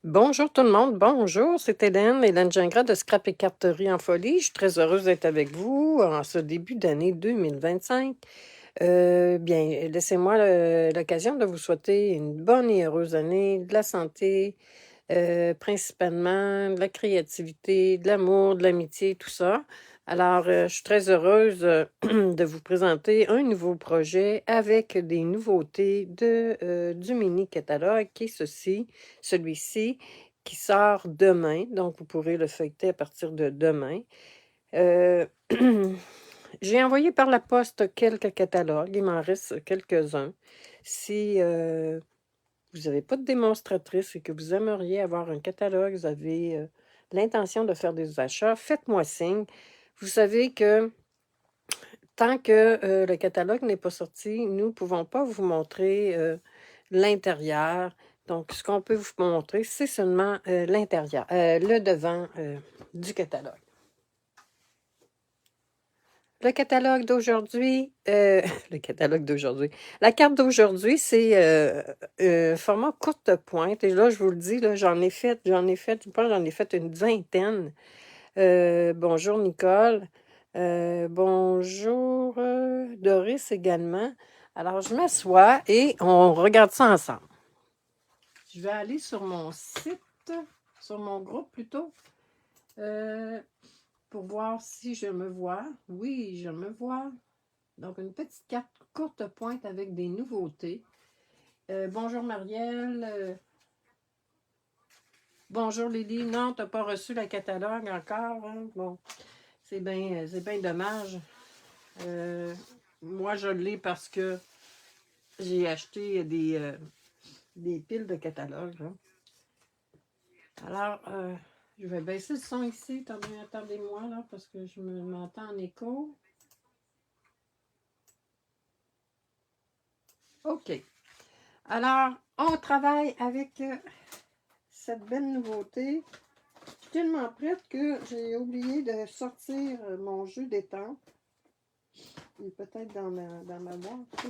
Bonjour tout le monde, bonjour, c'est Hélène Gingras de Scrap et Carterie en Folie. Je suis très heureuse d'être avec vous en ce début d'année 2025. Bien, laissez-moi l'occasion de vous souhaiter une bonne et heureuse année, de la santé, principalement de la créativité, de l'amour, de l'amitié, tout ça. Alors, je suis très heureuse de vous présenter un nouveau projet avec des nouveautés du mini-catalogue qui est celui-ci, qui sort demain. Donc, vous pourrez le feuilleter à partir de demain. Euh, j'ai envoyé par la poste quelques catalogues. Il m'en reste quelques-uns. Si vous n'avez pas de démonstratrice et que vous aimeriez avoir un catalogue, vous avez l'intention de faire des achats, faites-moi signe. Vous savez que tant que le catalogue n'est pas sorti, nous ne pouvons pas vous montrer l'intérieur. Donc, ce qu'on peut vous montrer, c'est seulement l'intérieur, le devant du catalogue. Le catalogue d'aujourd'hui, le catalogue d'aujourd'hui, la carte d'aujourd'hui, c'est format courte pointe. Et là, je vous le dis, là, je pense j'en ai fait une vingtaine. Bonjour Nicole. Bonjour Doris également. Alors, je m'assois et on regarde ça ensemble. Je vais aller sur mon site, sur mon groupe plutôt. Pour voir si je me vois. Oui, je me vois. Donc, une petite carte courte pointe avec des nouveautés. Bonjour Marielle. Bonjour Lily. Non, tu n'as pas reçu le catalogue encore. Hein? Bon, c'est bien dommage. Moi, je l'ai parce que j'ai acheté des piles de catalogues. Hein. Alors, je vais baisser le son ici. Attendez-moi là, parce que je m'entends en écho. OK. Alors, on travaille avec cette belle nouveauté. Je suis tellement prête que j'ai oublié de sortir mon jeu d'étampes. Il est peut-être dans ma boîte.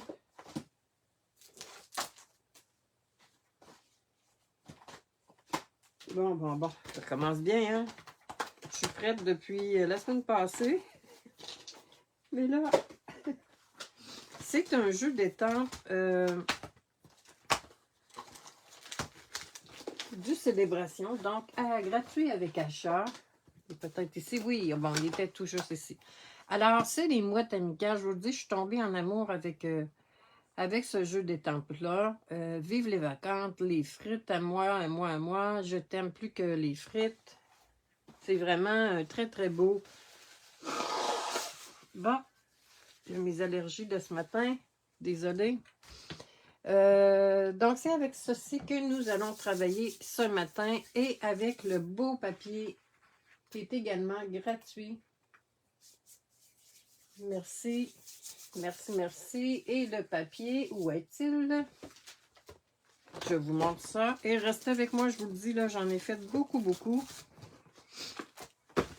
Bon. Ça commence bien, hein? Je suis prête depuis la semaine passée. Mais là, c'est un jeu d'étampes du Célébration, donc gratuit avec achat. Peut-être ici, oui, bon, il était tout juste ici. Alors, c'est les mouettes amicales. Je vous le dis, je suis tombée en amour avec ce jeu d'étampes-là. Vive les vacances, les frites à moi, à moi, à moi. Je t'aime plus que les frites. C'est vraiment très, très beau. Bon, j'ai mes allergies de ce matin. Désolée. Donc, c'est avec ceci que nous allons travailler ce matin et avec le beau papier qui est également gratuit. Merci. Et le papier, où est-il? Je vous montre ça. Et restez avec moi, je vous le dis, là, j'en ai fait beaucoup.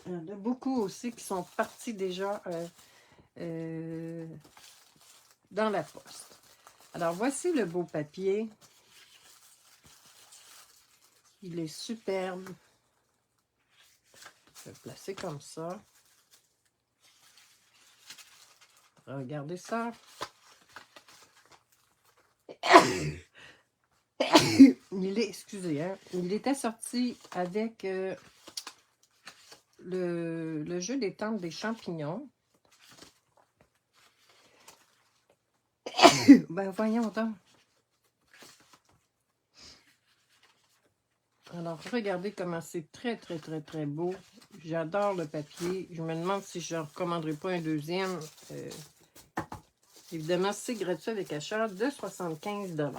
Il y en a beaucoup aussi qui sont partis déjà dans la poste. Alors, voici le beau papier. Il est superbe. Je vais le placer comme ça. Regardez ça. Excusez, hein, il était sorti avec le jeu des tentes des champignons. Ben voyons donc. Alors, regardez comment c'est très beau. J'adore le papier. Je me demande si je ne recommanderais pas un deuxième. Évidemment, c'est gratuit avec achat de 75 $.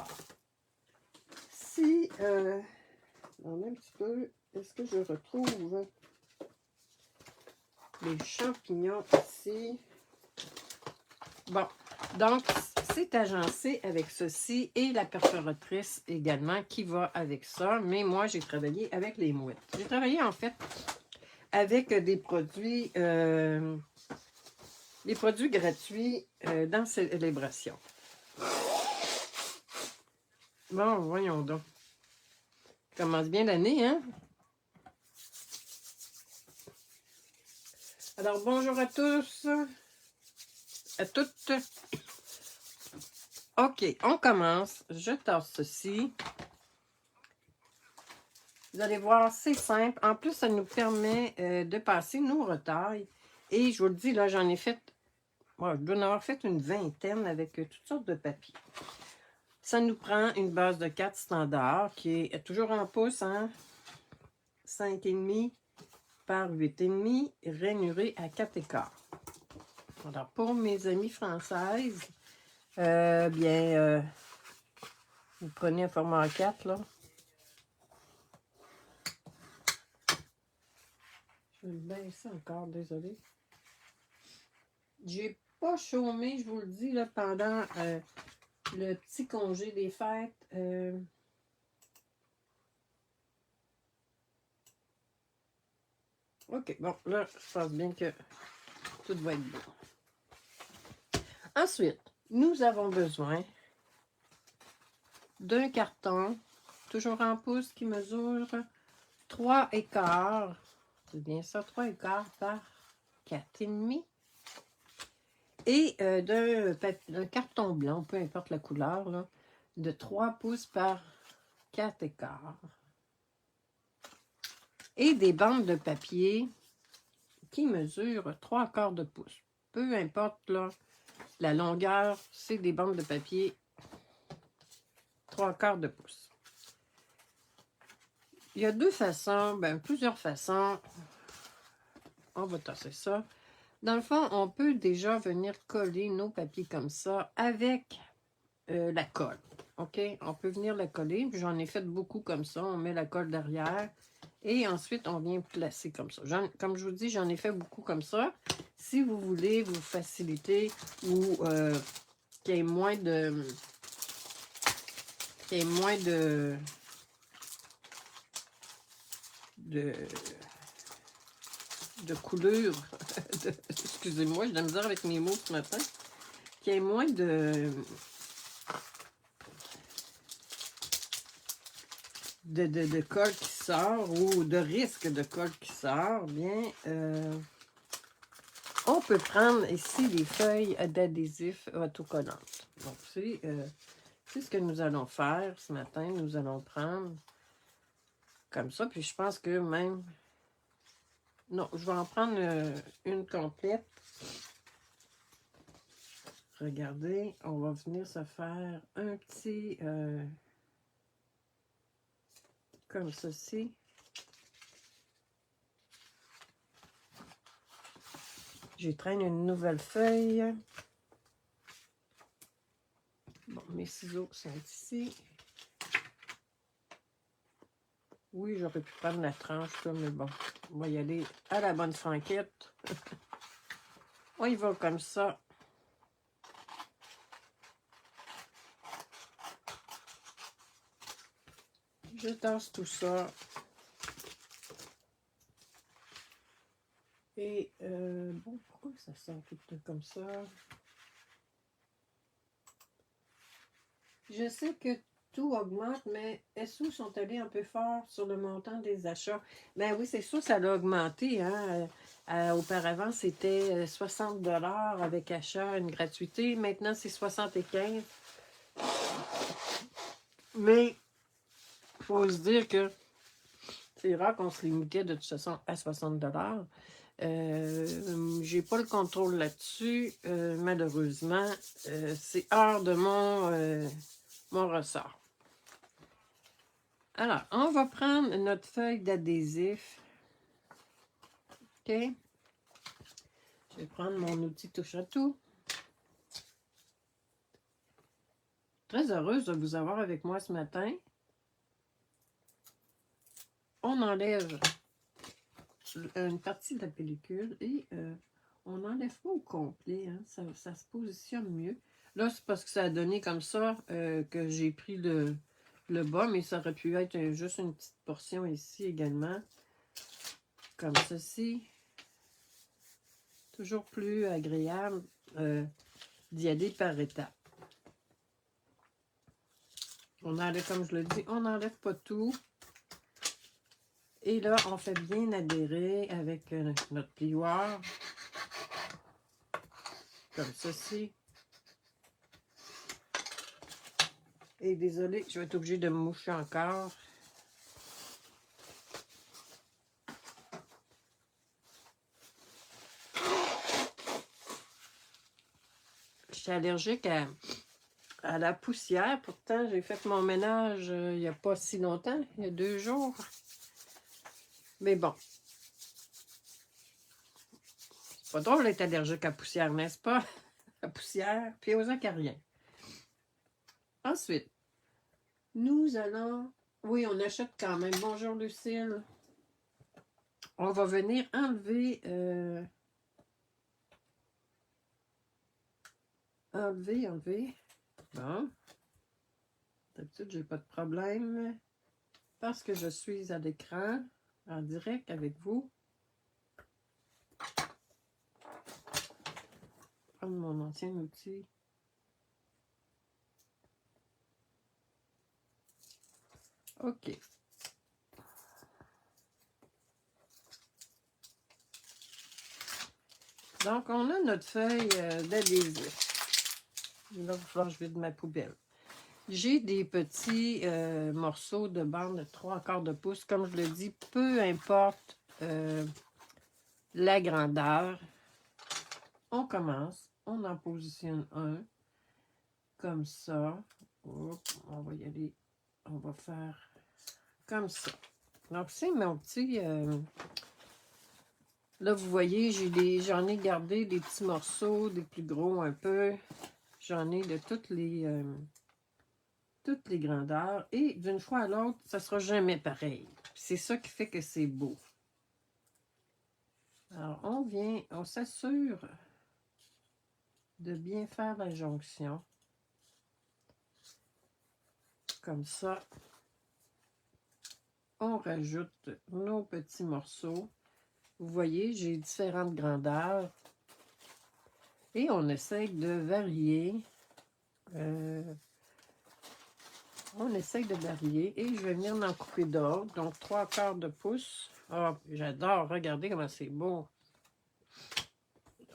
Si, on a un petit peu, est-ce que je retrouve les champignons ici? Bon, donc, c'est agencé avec ceci et la perforatrice également qui va avec ça. Mais moi, j'ai travaillé avec les mouettes. J'ai travaillé, en fait, avec des produits gratuits dans Célébration. Bon, voyons donc. Commence bien l'année, hein? Alors, bonjour à tous, à toutes. OK, on commence. Je tasse ceci. Vous allez voir, c'est simple. En plus, ça nous permet de passer nos retailles. Et je vous le dis, là, j'en ai fait, je dois en avoir fait une vingtaine avec toutes sortes de papiers. Ça nous prend une base de 4 standards qui est toujours en pouces, hein? 5,5 par 8,5, rainuré à 4 écarts. Alors, pour mes amies françaises, vous prenez un format 4, là. Je vais le baisser encore, désolé. J'ai pas chômé, je vous le dis, là, pendant le petit congé des fêtes. OK, bon, là, je pense bien que tout va être bon. Ensuite, nous avons besoin d'un carton, toujours en pouces, qui mesure 3 écarts. C'est bien ça, 3 écarts par 4,5. Et d'un carton blanc, peu importe la couleur, là, de 3 pouces par 4 écarts. Et des bandes de papier qui mesurent 3/4 de pouce. Peu importe là, la longueur, c'est des bandes de papier 3/4 de pouce. Il y a deux façons, plusieurs façons. On va tasser ça. Dans le fond, on peut déjà venir coller nos papiers comme ça avec la colle. OK? On peut venir la coller. J'en ai fait beaucoup comme ça. On met la colle derrière. Et ensuite, on vient placer comme ça. Comme je vous dis, j'en ai fait beaucoup comme ça. Si vous voulez vous faciliter ou qu'il y ait moins de... qu'il y ait moins de coulure. Excusez-moi, j'ai de la misère avec mes mots ce matin. Qu'il y ait moins de colle qui sort ou de risque de colle qui sort, bien, on peut prendre ici des feuilles d'adhésif autocollantes. Donc, c'est ce que nous allons faire ce matin. Nous allons prendre comme ça. Puis, je pense que même... Non, je vais en prendre une complète. Regardez, on va venir se faire un petit... comme ceci. J'étreigne une nouvelle feuille. Bon, mes ciseaux sont ici. Oui, j'aurais pu prendre la tranche, là, mais bon, on va y aller à la bonne franquette. On y va comme ça. Je tasse tout ça. Et, bon, pourquoi ça sort tout comme ça? Je sais que tout augmente, mais SO sont allés un peu fort sur le montant des achats. Ben oui, c'est sûr, ça a augmenté. Hein? Auparavant, c'était 60 $ avec achat, une gratuité. Maintenant, c'est 75. Mais il faut se dire que c'est rare qu'on se limitait de toute façon à 60 $. J'ai pas le contrôle là-dessus, malheureusement. C'est hors de mon ressort. Alors, on va prendre notre feuille d'adhésif. OK? Je vais prendre mon outil touche à tout. Très heureuse de vous avoir avec moi ce matin. On enlève une partie de la pellicule et on n'enlève pas au complet. Hein? Ça se positionne mieux. Là, c'est parce que ça a donné comme ça que j'ai pris le bas, mais ça aurait pu être juste une petite portion ici également. Comme ceci. Toujours plus agréable d'y aller par étapes. On enlève, comme je le dis, on n'enlève pas tout. Et là, on fait bien adhérer avec notre plioir. Comme ceci. Et désolé, je vais être obligée de me moucher encore. Je suis allergique à la poussière. Pourtant, j'ai fait mon ménage il n'y a pas si longtemps, il y a 2 jours. Mais bon. C'est pas drôle d'être allergique à la poussière, n'est-ce pas? La poussière, puis aux acariens. Ensuite, nous allons... Oui, on achète quand même. Bonjour, Lucille. On va venir enlever... Enlever. Bon. D'habitude, j'ai pas de problème. Parce que je suis à l'écran, en direct avec vous. Prendre mon ancien outil. OK. Donc, on a notre feuille d'adhésif. Là, il va falloir que je vide ma poubelle. J'ai des petits morceaux de bande de 3/4 de pouce. Comme je le dis, peu importe la grandeur. On commence. On en positionne un. Comme ça. Oups, on va y aller. On va faire comme ça. Donc, c'est mon petit... là, vous voyez, j'en ai gardé des petits morceaux, des plus gros un peu. J'en ai de toutes les grandeurs. Et d'une fois à l'autre, ça ne sera jamais pareil. C'est ça qui fait que c'est beau. Alors, on s'assure de bien faire la jonction. Comme ça, on rajoute nos petits morceaux. Vous voyez, j'ai différentes grandeurs. Et on essaie de varier. On essaye de varier. Et je vais venir en couper d'autres. Donc, 3/4 de pouce. Ah, j'adore. Regardez comment c'est beau.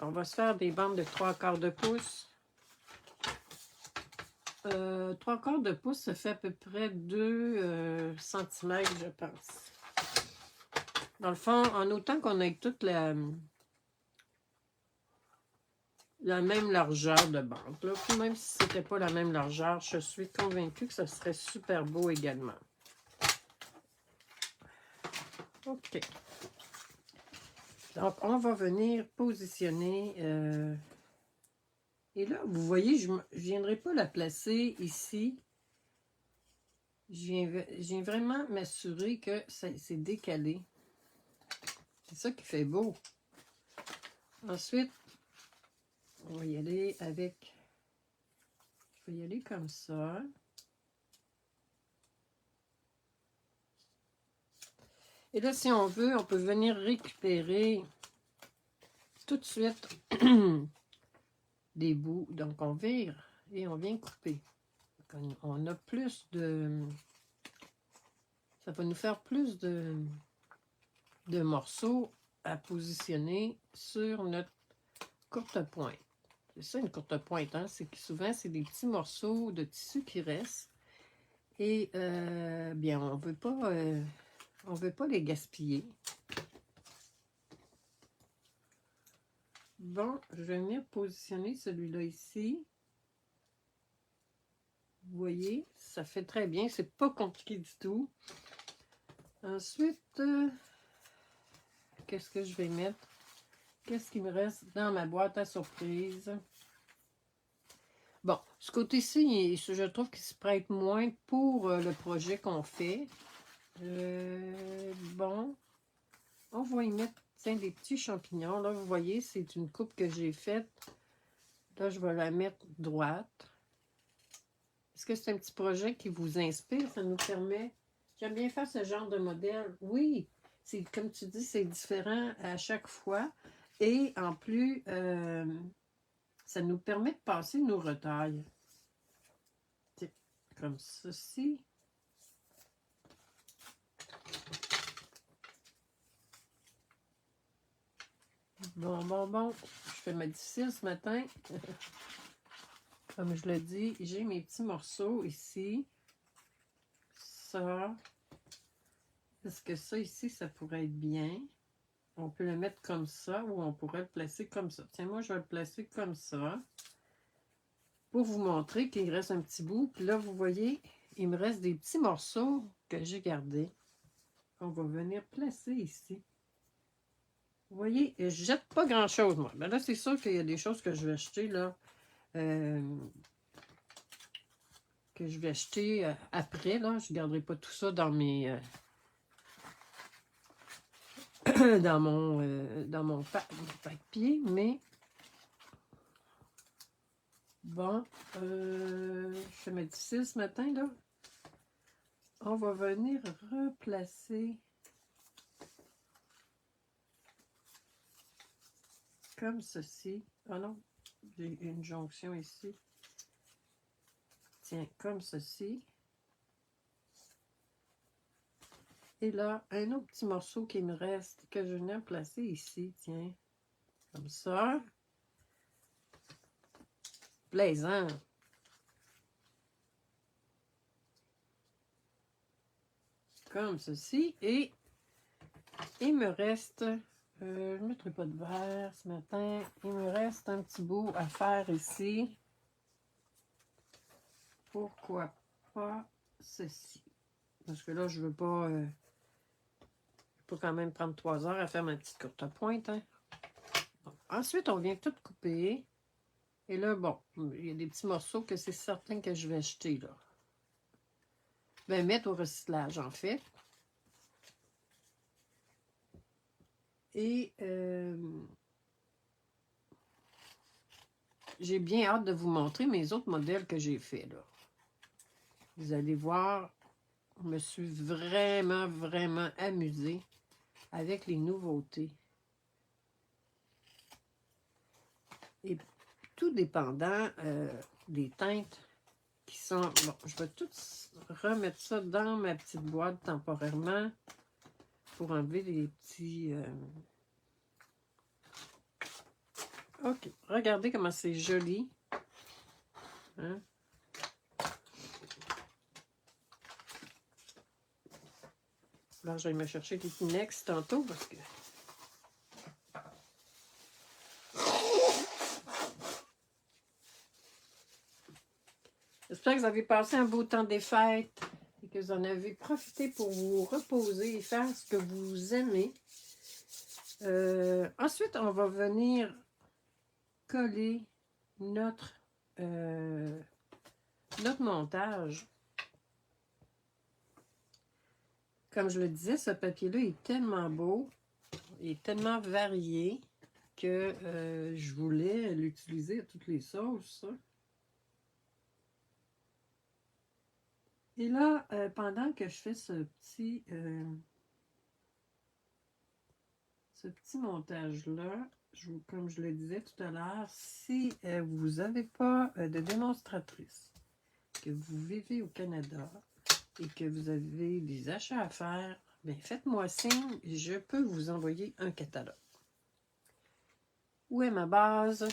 On va se faire des bandes de 3/4 de pouce. 3/4 de pouce, ça fait à peu près 2 cm, je pense. Dans le fond, en autant qu'on ait toute la même largeur de bande. Là. Puis même si ce n'était pas la même largeur, je suis convaincue que ça serait super beau également. OK. Donc, on va venir positionner... et là, vous voyez, je ne viendrai pas la placer ici. Je viens vraiment m'assurer que c'est décalé. C'est ça qui fait beau. Ensuite, on va y aller avec... Je vais y aller comme ça. Et là, si on veut, on peut venir récupérer tout de suite des bouts. Donc, on vire et on vient couper. Donc, on a plus de... Ça va nous faire plus de morceaux à positionner sur notre courte pointe. C'est ça une courte pointe, hein? C'est que souvent, c'est des petits morceaux de tissu qui restent. Et bien, on veut pas les gaspiller. Bon, je vais venir positionner celui-là ici. Vous voyez, ça fait très bien. C'est pas compliqué du tout. Ensuite, qu'est-ce que je vais mettre? Qu'est-ce qui me reste dans ma boîte à surprise? Bon, ce côté-ci, je trouve qu'il se prête moins pour le projet qu'on fait. Bon, on va y mettre des petits champignons. Là, vous voyez, c'est une coupe que j'ai faite. Là, je vais la mettre droite. Est-ce que c'est un petit projet qui vous inspire? Ça nous permet... J'aime bien faire ce genre de modèle. Oui, c'est comme tu dis, c'est différent à chaque fois. Et en plus, ça nous permet de passer nos retailles. Comme ceci. Bon. Je fais ma difficile ce matin. Comme je le dis, j'ai mes petits morceaux ici. Ça. Est-ce que ça ici, ça pourrait être bien? On peut le mettre comme ça ou on pourrait le placer comme ça. Tiens, moi, je vais le placer comme ça pour vous montrer qu'il reste un petit bout. Puis là, vous voyez, il me reste des petits morceaux que j'ai gardés. On va venir placer ici. Vous voyez, je jette pas grand-chose, moi. Mais là, c'est sûr qu'il y a des choses que je vais acheter, là. Que je vais acheter après, là. Je ne garderai pas tout ça dans mes... dans mon papier, mais... Bon, je fais ma difficile ce matin, là. On va venir replacer comme ceci. Ah non, j'ai une jonction ici. Tiens, comme ceci. Et là, un autre petit morceau qui me reste, que je viens placer ici, tiens. Comme ça. Plaisant. Comme ceci. Et il me reste... je ne mettrai pas de verre ce matin. Il me reste un petit bout à faire ici. Pourquoi pas ceci? Parce que là, je veux pas... je peux quand même prendre 3 heures à faire ma petite courte pointe. Hein? Donc, ensuite, on vient tout couper. Et là, bon, il y a des petits morceaux que c'est certain que je vais acheter, là. Ben, mettre au recyclage, en fait. Et j'ai bien hâte de vous montrer mes autres modèles que j'ai faits, là. Vous allez voir, je me suis vraiment amusée avec les nouveautés. Et tout dépendant des teintes qui sont... Bon, je vais tout remettre ça dans ma petite boîte temporairement pour enlever les petits... OK, regardez comment c'est joli. Hein? Alors, je vais me chercher des Kleenex tantôt parce que... J'espère que vous avez passé un beau temps des fêtes et que vous en avez profité pour vous reposer et faire ce que vous aimez. Ensuite, on va venir coller notre montage. Comme je le disais, ce papier-là est tellement beau, il est tellement varié que je voulais l'utiliser à toutes les sauces. Et là, pendant que je fais ce petit montage-là, comme je le disais tout à l'heure, si vous n'avez pas de démonstratrice, que vous vivez au Canada et que vous avez des achats à faire, bien, faites-moi signe, je peux vous envoyer un catalogue. Où est ma base?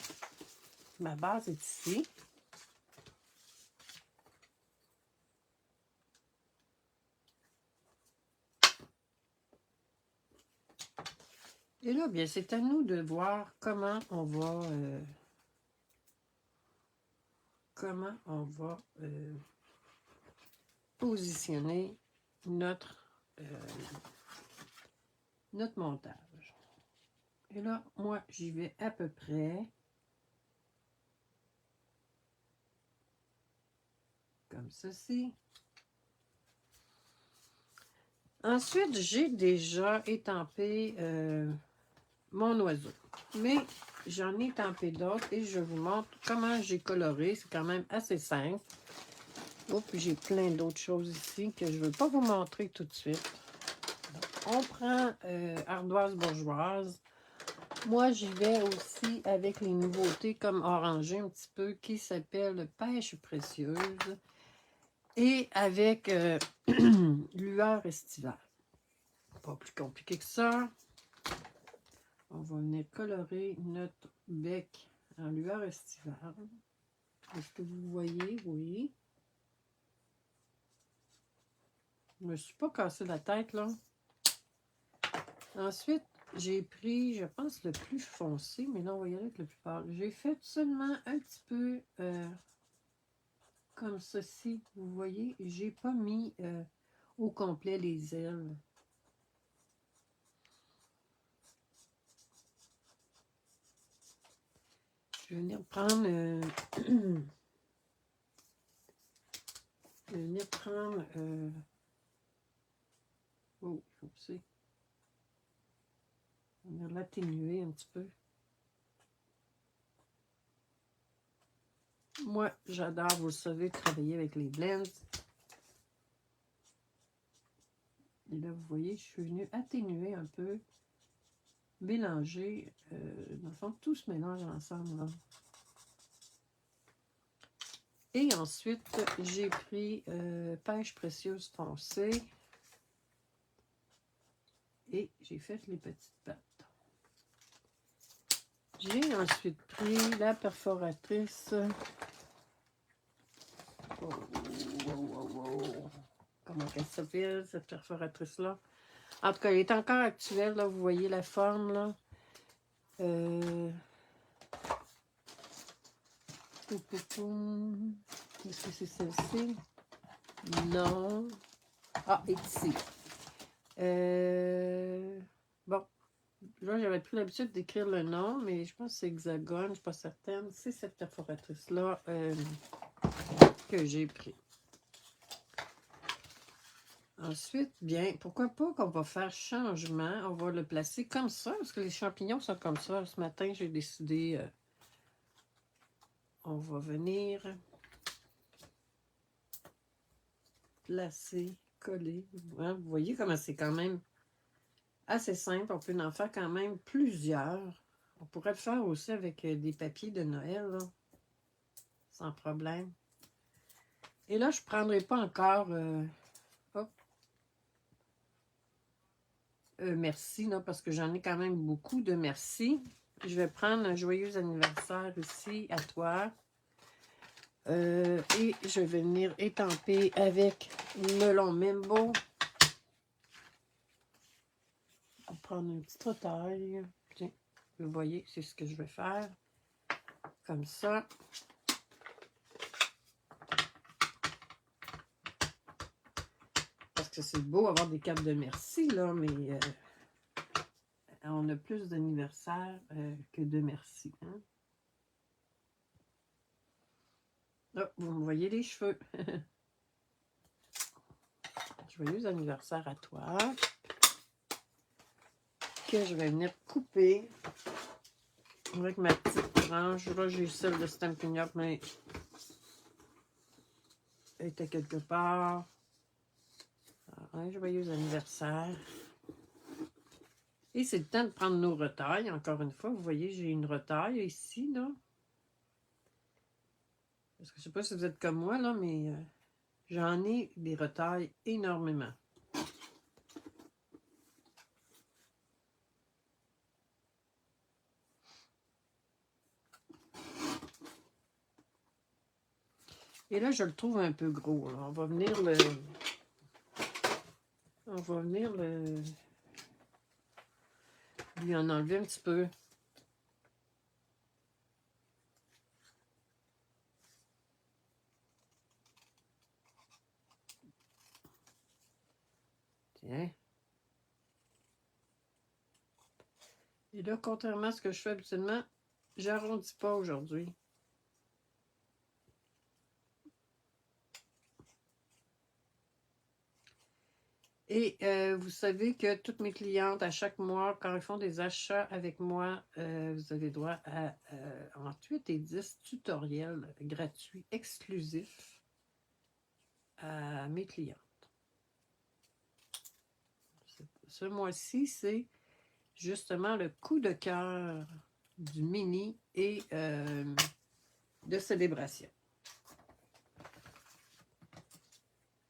Ma base est ici. Et là, bien, c'est à nous de voir comment on va positionner notre montage. Et là, moi, j'y vais à peu près comme ceci. Ensuite, j'ai déjà étampé mon oiseau. Mais j'en ai étampé d'autres et je vous montre comment j'ai coloré. C'est quand même assez simple. Oh, puis j'ai plein d'autres choses ici que je ne veux pas vous montrer tout de suite. Donc, on prend ardoise bourgeoise. Moi, j'y vais aussi avec les nouveautés comme orangé un petit peu qui s'appelle pêche précieuse. Et avec lueur estivale. Pas plus compliqué que ça. On va venir colorer notre bec en lueur estivale. Est-ce que vous voyez? Oui. Je me suis pas cassé la tête, là. Ensuite, j'ai pris, je pense, le plus foncé, mais là, on va y aller avec le plus pâle. J'ai fait seulement un petit peu comme ceci. Vous voyez, j'ai pas mis au complet les ailes. Je vais venir prendre... je vais venir prendre... oh, oupsie. On va l'atténuer un petit peu. Moi, j'adore, vous le savez, travailler avec les blends. Et là, vous voyez, je suis venue atténuer un peu, mélanger. Dans le fond, tout se mélange ensemble, là. Et ensuite, j'ai pris pêche précieuse foncée. Et j'ai fait les petites pattes. J'ai ensuite pris la perforatrice. Oh, oh, oh, oh. Comment elle s'appelle, cette perforatrice-là? En tout cas, elle est encore actuelle, là. Vous voyez la forme, là. Est-ce que c'est celle-ci? Non. Ah, et ici. Bon. Là, j'avais pris l'habitude d'écrire le nom, mais je pense que c'est Hexagone, je ne suis pas certaine. C'est cette perforatrice-là que j'ai pris. Ensuite, bien, pourquoi pas qu'on va faire changement. On va le placer comme ça, parce que les champignons sont comme ça. Ce matin, j'ai décidé, on va venir placer, coller. Hein, vous voyez comment c'est quand même assez simple. On peut en faire quand même plusieurs. On pourrait le faire aussi avec des papiers de Noël, là, sans problème. Et là, je ne prendrai pas encore... merci, là, parce que j'en ai quand même beaucoup de merci. Je vais prendre un joyeux anniversaire ici à toi. Et je vais venir étamper avec melon Membo. On va prendre une petite retaille. Tiens, vous voyez, c'est ce que je vais faire. Comme ça. Parce que c'est beau avoir des cartes de merci, là, mais on a plus d'anniversaires que de merci. Hein? Oh, vous me voyez les cheveux. Joyeux anniversaire à toi. Que je vais venir couper avec ma petite tranche. Là, j'ai celle de Stampin' Up, mais elle était quelque part. Un joyeux anniversaire. Et c'est le temps de prendre nos retailles. Encore une fois, vous voyez, j'ai une retaille ici, là. Parce que je ne sais pas si vous êtes comme moi, là, mais j'en ai des retailles énormément. Et là, je le trouve un peu gros. Là. On va venir lui en enlever un petit peu. Tiens. Et là, contrairement à ce que je fais habituellement, j'arrondis pas aujourd'hui. Et vous savez que toutes mes clientes, à chaque mois, quand elles font des achats avec moi, vous avez droit à entre 8 et 10 tutoriels gratuits, exclusifs à mes clientes. Ce mois-ci, c'est justement le coup de cœur du mini et de célébration.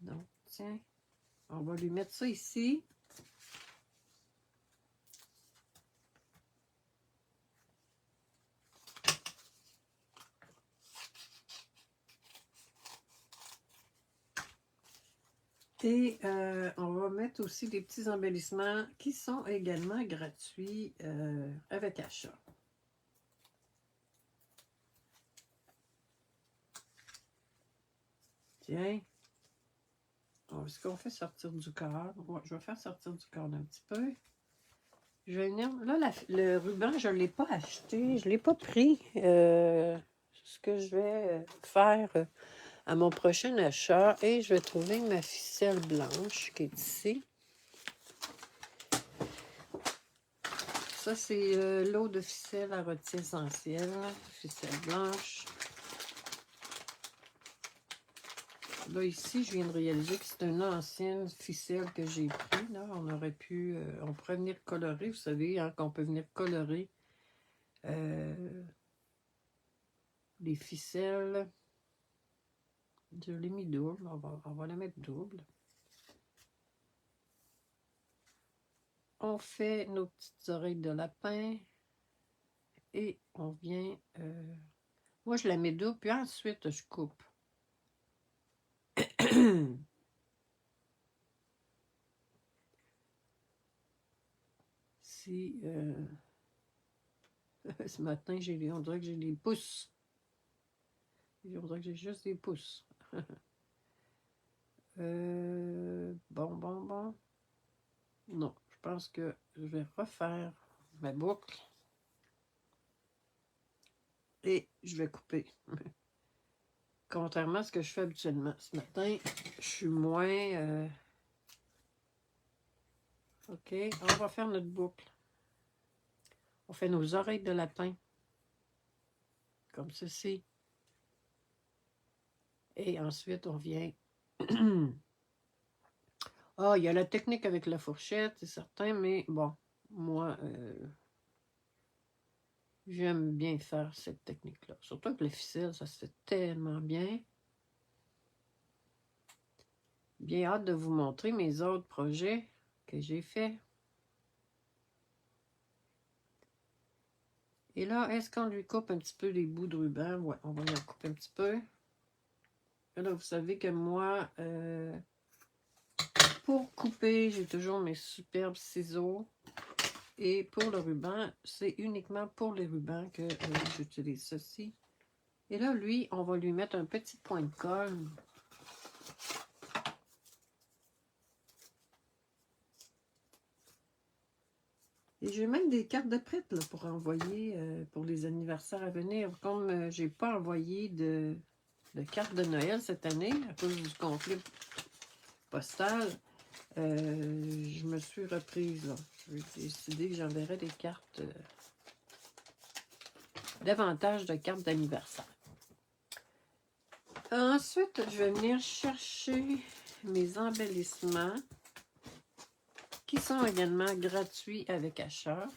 Donc, tiens, on va lui mettre ça ici. Et on va mettre aussi des petits embellissements qui sont également gratuits avec achat. Tiens. Est-ce qu'on fait sortir du corps? Ouais, je vais faire sortir du corps un petit peu. Je vais venir. Là, le ruban, je ne l'ai pas acheté. Je ne l'ai pas pris. Ce que je vais faire à mon prochain achat. Et je vais trouver ma ficelle blanche qui est ici. Ça, c'est l'eau de ficelle à rôti essentielle. Ficelle blanche. Là, ici, je viens de réaliser que c'est une ancienne ficelle que j'ai pris. Là, on aurait pu... on pourrait venir colorer. Vous savez, hein, qu'on peut venir colorer les ficelles. Je l'ai mis double. On va la mettre double. On fait nos petites oreilles de lapin. Et on vient... moi, je la mets double, puis ensuite, je coupe. Si... ce matin, on dirait que j'ai des pouces. On dirait que j'ai juste des pouces. Bon. Non, je pense que je vais refaire ma boucle. Et je vais couper. Contrairement à ce que je fais habituellement. Ce matin, je suis moins... OK, on va faire notre boucle. On fait nos oreilles de lapin. Comme ceci. Et ensuite, on vient... Ah, il y a la technique avec la fourchette, c'est certain, mais bon, moi, j'aime bien faire cette technique-là. Surtout avec les ficelles, ça se fait tellement bien. Bien hâte de vous montrer mes autres projets que j'ai faits. Et là, est-ce qu'on lui coupe un petit peu les bouts de ruban? Ouais, on va lui en couper un petit peu. Et là, vous savez que moi, pour couper, j'ai toujours mes superbes ciseaux. Et pour le ruban, c'est uniquement pour les rubans que j'utilise ceci. Et là, lui, on va lui mettre un petit point de colle. Et j'ai même des cartes de prête là, pour envoyer pour les anniversaires à venir. Comme j'ai pas envoyé de cartes de Noël cette année, à cause du conflit postal, je me suis reprise. Là. J'ai décidé que j'enverrais des cartes, davantage de cartes d'anniversaire. Ensuite, je vais venir chercher mes embellissements qui sont également gratuits avec achat,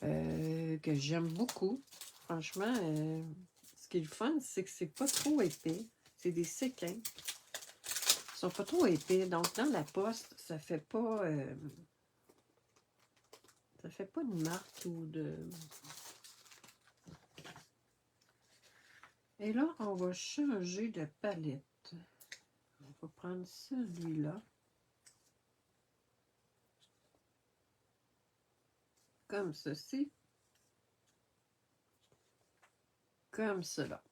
que j'aime beaucoup. Franchement, ce qui est le fun, c'est que c'est pas trop épais. C'est des séquins. Ils sont pas trop épais. Donc, dans la poste, ça fait pas de marque ou de... Et là, on va changer de palette. On va prendre celui-là. Comme ceci. Comme cela.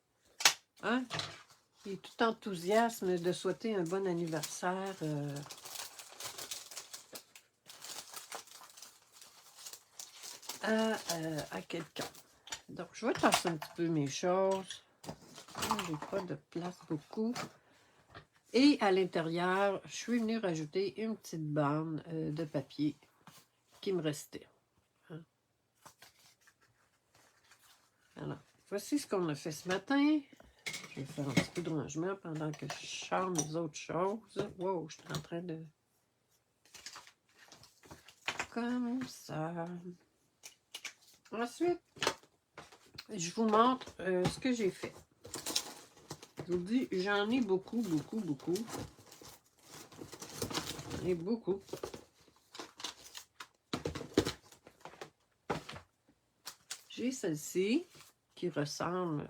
Hein? Et tout enthousiasme de souhaiter un bon anniversaire à quelqu'un. Donc, je vais tasser un petit peu mes choses. Je n'ai pas de place beaucoup. Et à l'intérieur, je suis venue rajouter une petite bande de papier qui me restait. Hein? Alors, voici ce qu'on a fait ce matin. Je vais faire un petit peu de rangement pendant que je charme les autres choses. Wow, je suis en train de... Comme ça. Ensuite, je vous montre ce que j'ai fait. Je vous dis, j'en ai beaucoup. J'en ai beaucoup. J'ai celle-ci qui ressemble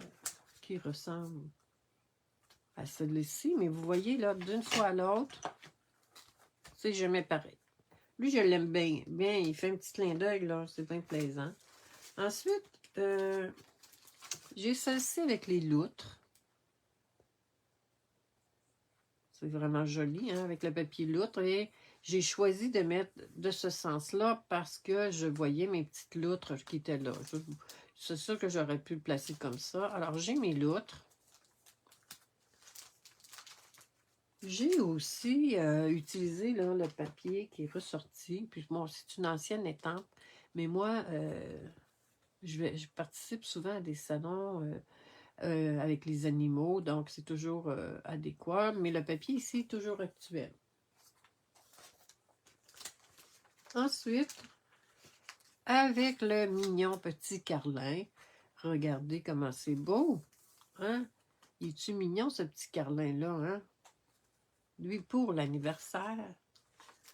à celui-ci, mais vous voyez, là, d'une fois à l'autre, c'est jamais pareil. Lui, je l'aime bien. Bien, il fait un petit clin d'œil, là, c'est bien plaisant. Ensuite, j'ai celle-ci avec les loutres. C'est vraiment joli, hein, avec le papier loutre. Et j'ai choisi de mettre de ce sens-là parce que je voyais mes petites loutres qui étaient là. C'est sûr que j'aurais pu le placer comme ça. Alors, j'ai mes loutres. J'ai aussi utilisé là, le papier qui est ressorti. Puis bon, c'est une ancienne étampe. Mais moi, je participe souvent à des salons avec les animaux. Donc, c'est toujours adéquat. Mais le papier ici est toujours actuel. Ensuite, avec le mignon petit Carlin, regardez comment c'est beau. Hein? Il est-tu mignon, ce petit Carlin-là, hein? Lui, pour l'anniversaire.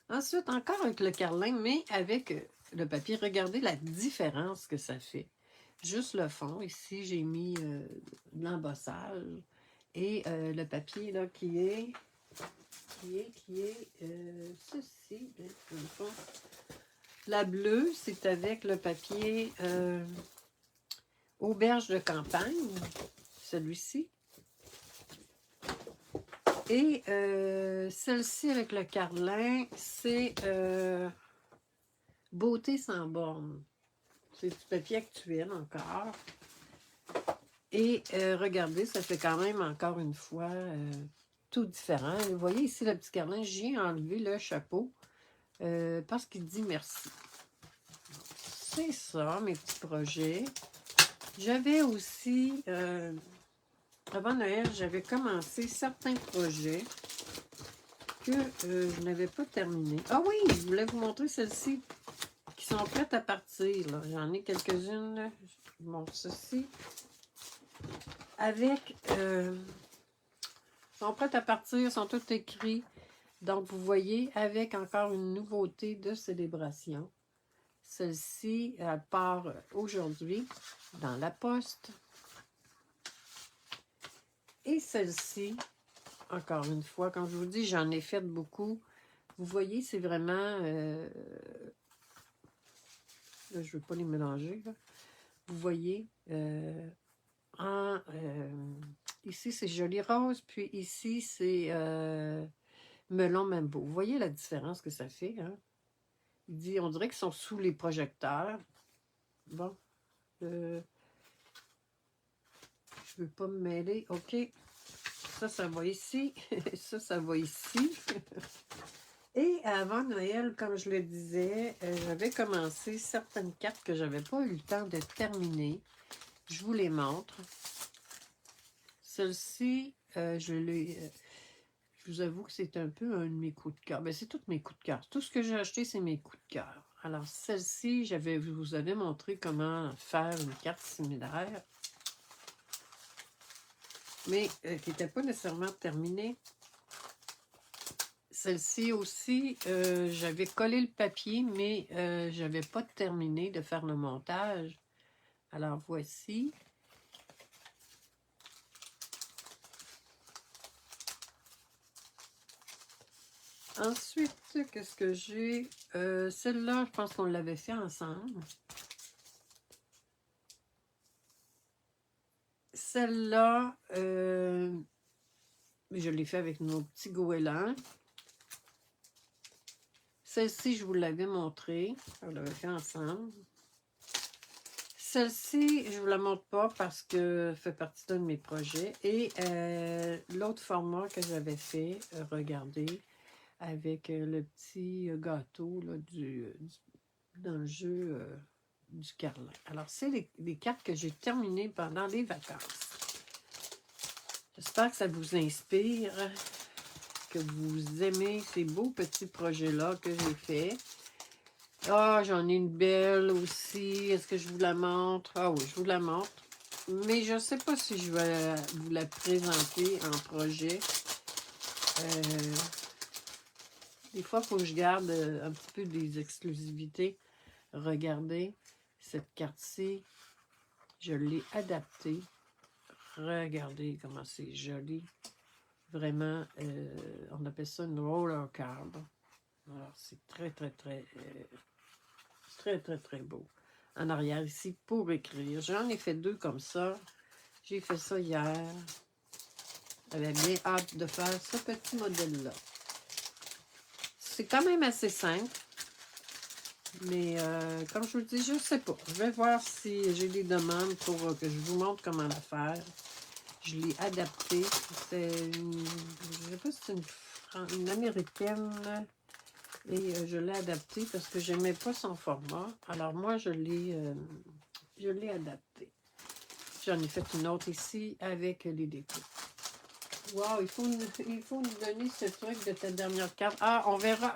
Ensuite, encore avec le carlin, mais avec le papier. Regardez la différence que ça fait. Juste le fond. Ici, j'ai mis de l'embossage. Et le papier, là, qui est ceci. Dans le fond. La bleue, c'est avec le papier auberge de campagne. Celui-ci. Et celle-ci avec le carlin, c'est Beauté sans borne. C'est du papier actuel encore. Et regardez, ça fait quand même encore une fois tout différent. Vous voyez ici le petit carlin, j'ai enlevé le chapeau parce qu'il dit merci. C'est ça, mes petits projets. J'avais aussi, avant Noël, j'avais commencé certains projets que je n'avais pas terminé. Ah oui, je voulais vous montrer celles-ci qui sont prêtes à partir. J'en ai quelques-unes. Je vous montre ceci. Avec... sont prêtes à partir, sont toutes écrits. Donc, vous voyez, avec encore une nouveauté de célébration. Celle-ci, elle part aujourd'hui dans la poste. Et celle-ci, encore une fois, quand je vous dis, j'en ai fait beaucoup. Vous voyez, c'est vraiment... là, je ne veux pas les mélanger. Là. Vous voyez, ici, c'est joli rose, puis ici, c'est melon mambo. Vous voyez la différence que ça fait, hein? Il dit, on dirait qu'ils sont sous les projecteurs. Bon. Je ne veux pas me mêler. OK. Ça va ici. ça va ici. Et avant Noël, comme je le disais, j'avais commencé certaines cartes que je n'avais pas eu le temps de terminer. Je vous les montre. Celle-ci, je vous avoue que c'est un peu un de mes coups de cœur. Ben, c'est tous mes coups de cœur. Tout ce que j'ai acheté, c'est mes coups de cœur. Alors, celle-ci, je vous avais montré comment faire une carte similaire, mais qui n'était pas nécessairement terminée. Celle-ci aussi, j'avais collé le papier, mais je n'avais pas terminé de faire le montage. Alors, voici. Ensuite, qu'est-ce que j'ai? Celle-là, je pense qu'on l'avait fait ensemble. Celle-là, je l'ai fait avec nos petits goélands. Celle-ci, je vous l'avais montrée. On l'avait fait ensemble. Celle-ci, je ne vous la montre pas parce que ça fait partie d'un de mes projets. Et l'autre format que j'avais fait, regardez, avec le petit gâteau là, dans le jeu du carlin. Alors, c'est les cartes que j'ai terminées pendant les vacances. J'espère que ça vous inspire, que vous aimez ces beaux petits projets-là que j'ai faits. Ah, j'en ai une belle aussi. Est-ce que je vous la montre? Ah oui, je vous la montre. Mais je ne sais pas si je vais vous la présenter en projet. Des fois, il faut que je garde un petit peu des exclusivités. Regardez, cette carte-ci, je l'ai adaptée. Regardez comment c'est joli. Vraiment, on appelle ça une roller card. Alors, c'est très, très beau. En arrière ici, pour écrire. J'en ai fait 2 comme ça. J'ai fait ça hier. J'avais bien hâte de faire ce petit modèle-là. C'est quand même assez simple. Mais comme je vous le dis, je ne sais pas. Je vais voir si j'ai des demandes pour que je vous montre comment la faire. Je l'ai adapté. C'est une, je ne sais pas si c'est une américaine. Et je l'ai adapté parce que je n'aimais pas son format. Alors moi, je l'ai adapté. J'en ai fait une autre ici avec les décos. Wow, il faut nous donner ce truc de ta dernière carte. Ah, on verra.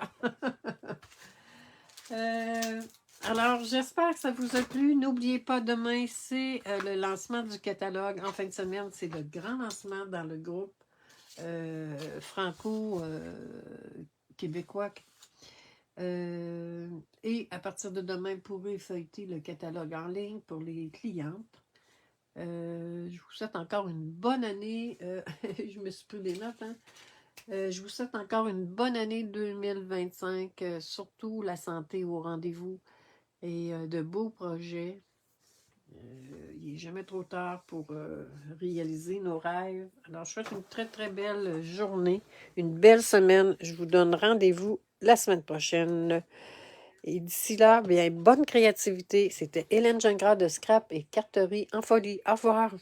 Alors, j'espère que ça vous a plu. N'oubliez pas, demain, c'est le lancement du catalogue. En fin de semaine, c'est le grand lancement dans le groupe franco-québécois. Et à partir de demain, vous pourrez feuilleter le catalogue en ligne pour les clientes. Je vous souhaite encore une bonne année. Je me suis pris des notes, hein? Je vous souhaite encore une bonne année 2025. Surtout la santé au rendez-vous et de beaux projets. Il n'est jamais trop tard pour réaliser nos rêves. Alors, je souhaite une très belle journée, une belle semaine. Je vous donne rendez-vous la semaine prochaine. Et d'ici là, bien, bonne créativité. C'était Hélène Gingras de Scrap et Carterie en folie. Au revoir.